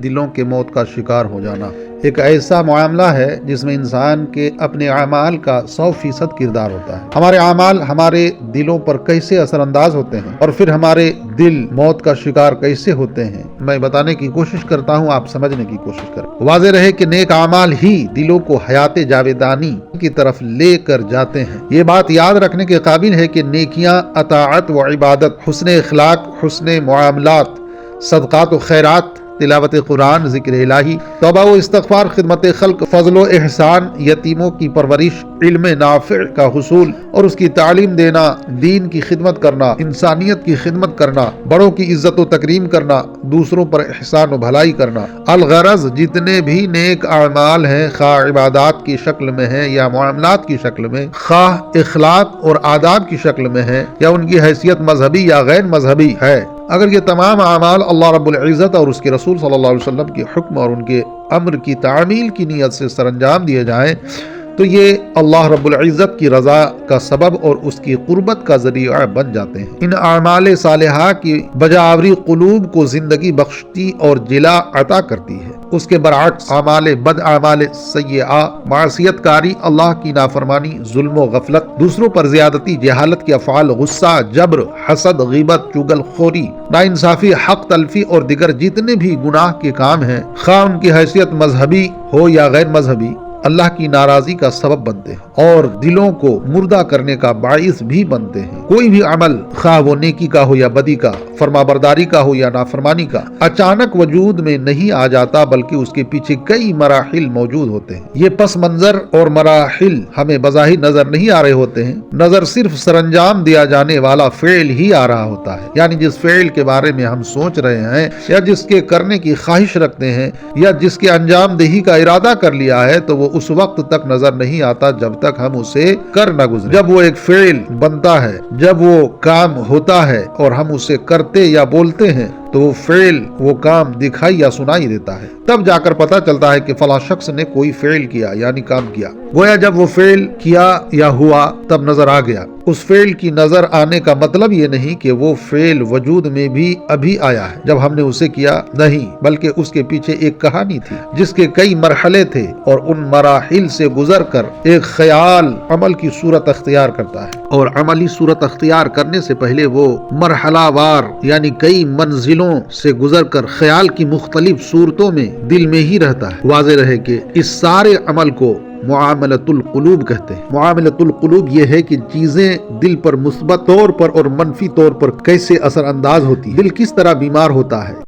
دلوں کے موت کا شکار ہو جانا ایک ایسا معاملہ ہے جس میں انسان کے اپنے اعمال کا 100% کردار ہوتا ہے۔ ہمارے اعمال ہمارے دلوں پر کیسے اثر انداز ہوتے ہیں اور پھر ہمارے دل موت کا شکار کیسے ہوتے ہیں، میں بتانے کی کوشش کرتا ہوں، آپ سمجھنے کی کوشش کریں۔ واضح رہے کہ نیک اعمال ہی دلوں کو حیات جاویدانی کی طرف لے کر جاتے ہیں۔ یہ بات یاد رکھنے کے قابل ہے کہ نیکیاں، اطاعت و عبادت، حسن اخلاق، حسن معاملات، صدقات و خیرات، تلاوت قرآن، ذکر الہی، توبہ و استغفار، خدمت خلق، فضل و احسان، یتیموں کی پرورش، علم نافع کا حصول اور اس کی تعلیم دینا، دین کی خدمت کرنا، انسانیت کی خدمت کرنا، بڑوں کی عزت و تکریم کرنا، دوسروں پر احسان و بھلائی کرنا، الغرض جتنے بھی نیک اعمال ہیں، خواہ عبادات کی شکل میں ہیں یا معاملات کی شکل میں، خواہ اخلاق اور آداب کی شکل میں ہیں یا ان کی حیثیت مذہبی یا غیر مذہبی ہے، اگر یہ تمام اعمال اللہ رب العزت اور اس کے رسول صلی اللہ علیہ وسلم کے حکم اور ان کے امر کی تعمیل کی نیت سے سر انجام دیے جائیں تو یہ اللہ رب العزت کی رضا کا سبب اور اس کی قربت کا ذریعہ بن جاتے ہیں۔ ان اعمال صالحہ کی بجاوری قلوب کو زندگی بخشتی اور جلا عطا کرتی ہے۔ اس کے برعکس اعمال بد، اعمال سیئہ، معصیت کاری، اللہ کی نافرمانی، ظلم و غفلت، دوسروں پر زیادتی، جہالت کے افعال، غصہ، جبر، حسد، غیبت، چغل خوری، ناانصافی، حق تلفی اور دیگر جتنے بھی گناہ کے کام ہیں، خواہ ان کی حیثیت مذہبی ہو یا غیر مذہبی، اللہ کی ناراضی کا سبب بنتے ہیں اور دلوں کو مردہ کرنے کا باعث بھی بنتے ہیں۔ کوئی بھی عمل، خواہ وہ نیکی کا ہو یا بدی کا، فرمانبرداری کا ہو یا نافرمانی کا، اچانک وجود میں نہیں آ جاتا بلکہ اس کے پیچھے کئی مراحل موجود ہوتے ہیں۔ یہ پس منظر اور مراحل ہمیں بظاہر نظر نہیں آ رہے ہوتے ہیں، نظر صرف سر انجام دیا جانے والا فعل ہی آ رہا ہوتا ہے، یعنی جس فعل کے بارے میں ہم سوچ رہے ہیں یا جس کے کرنے کی خواہش رکھتے ہیں یا جس کے انجام دہی کا ارادہ کر لیا ہے تو وہ اس وقت تک نظر نہیں آتا جب تک ہم اسے کر نہ گزرے۔ جب وہ ایک فعل بنتا ہے، جب وہ کام ہوتا ہے اور ہم اسے کرتے یا بولتے ہیں تو وہ فعل، وہ کام دکھائی یا سنائی دیتا ہے، تب جا کر پتا چلتا ہے کہ فلاں شخص نے کوئی فعل کیا یعنی کام کیا۔ گویا جب وہ فعل کیا یا ہوا تب نظر آ گیا۔ اس فعل کی نظر آنے کا مطلب یہ نہیں کہ وہ فعل وجود میں بھی ابھی آیا ہے جب ہم نے اسے کیا، نہیں، بلکہ اس کے پیچھے ایک کہانی تھی جس کے کئی مرحلے تھے اور ان مراحل سے گزر کر ایک خیال عمل کی صورت اختیار کرتا ہے، اور عملی صورت اختیار کرنے سے پہلے وہ مرحلہ وار یعنی کئی منزلوں سے گزر کر خیال کی مختلف صورتوں میں دل میں ہی رہتا ہے۔ واضح رہے کہ اس سارے عمل کو معاملۃ القلوب کہتے ہیں۔ معاملۃ القلوب یہ ہے کہ چیزیں دل پر مثبت طور پر اور منفی طور پر کیسے اثر انداز ہوتی ہے، دل کس طرح بیمار ہوتا ہے۔